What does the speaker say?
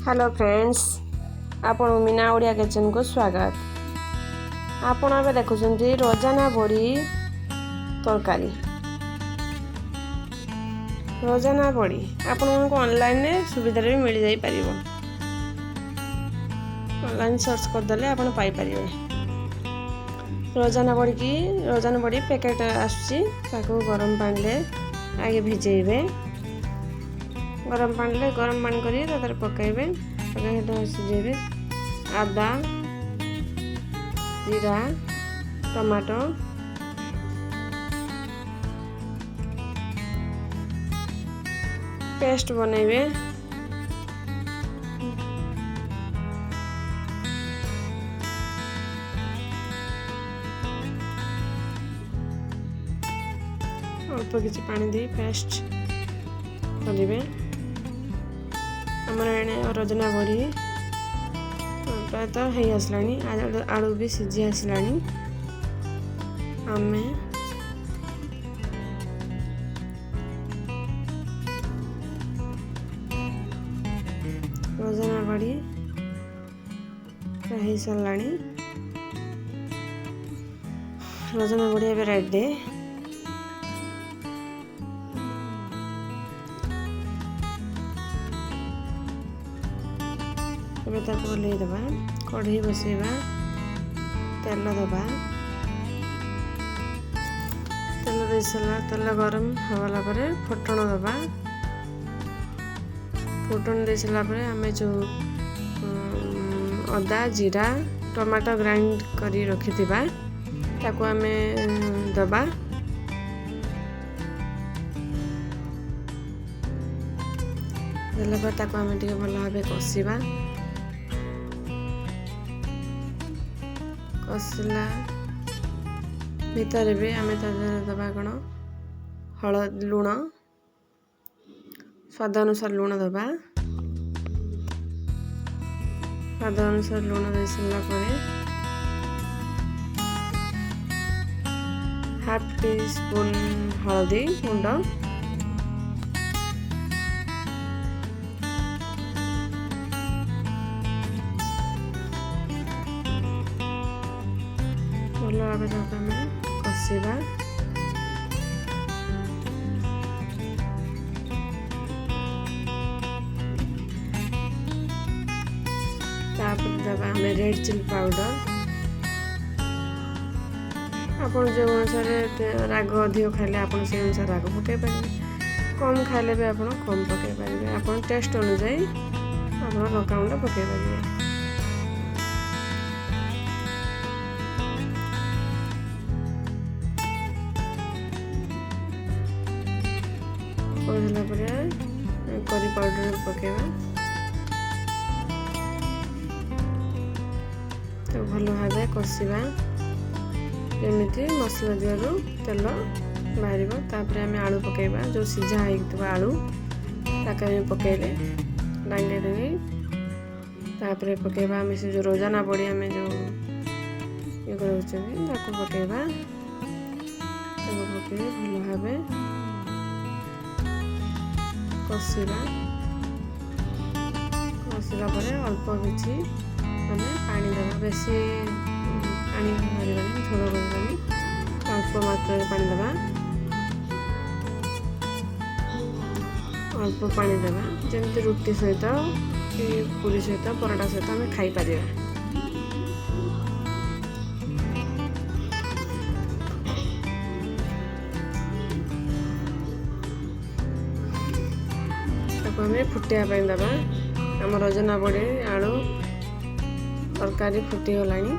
Hello friends, आपण Meena Odia kitchen को स्वागत। आपण अब देखुं रोजाना बड़ी तरकारी। रोजाना बड़ी आपण को ऑनलाइन सुविधा भी मिल जाई परिबो। ऑनलाइन सर्च करदेले आपण पाई परिबे। रोजाना बड़ी पैकेट आसुची, ताको गरम पानी ले आगे भिजेइबे। गरम पानी करी तादर पकाइबे, सिझेबे। आदा, जीरा, टमाटो, पेस्ट बनइबे। अल्प किसी पानी दे पेस्ट करिबे। आमर एने रोजना बड़ी प्रायतः हो आसलानी, आलू भी सीझी आसलानी। आमे रोजना बड़ी हो सारानी। रोजना बड़ी ए रेडी। ओल्है दबा, कढ़ई बसैबा, तेल दबा। तेल दे सारा तेल गरम होगला पर फुटण दबा। फुटण दे सारा पर आमे जो अदा, जीरा, टमाटो ग्राइंड करी रखिथिबा ताको आमे दबा। देला पर ताको आमे टिके भल भाबे कसिबा। कसिला भितर भी आमे दबा कण हलद, लुण, स्वाद अनुसार लुण दबा। स्वाद अनुसार लुण दे सारा पर हाफ टी स्पून हलदी गुंड, भल भाव कसिबा। दबा हमें रेड चिली पाउडर। आपन जो अनुसार राग अधिक खाइले आपन से अनुसार राग पकाई पारे, कम खाइले भी आपन कम पकाई पारे। आपन टेस्ट अनुसार आपन लंका गुंड पकाई पारे। पकला करी पाउडर पकेबा। तो भल भाव कषिबा जमीती मसला दियरु तेल बाहर। तापर आम आलू पकेबा, जो सीझा हो आलू ताके पकेले डांगे डांगे। तापर पकेबा आम से जो रोजाना बड़ी आम जो ये कर पकेबा। पके भल भाव कषिबा। कषिला पर अल्प किसी माने पानी देवा। बेसी पानी मारबानी, झोल करबानी, अल्प मात्रा पानी देवा। अल्प पानी देवा जमी रुटी सहित कि पूरी सहित पराठा सहित आम खाई पारिबा। फुटिया दबा। आम रोजना बड़ी आलू तरकारी फुटी गलानी।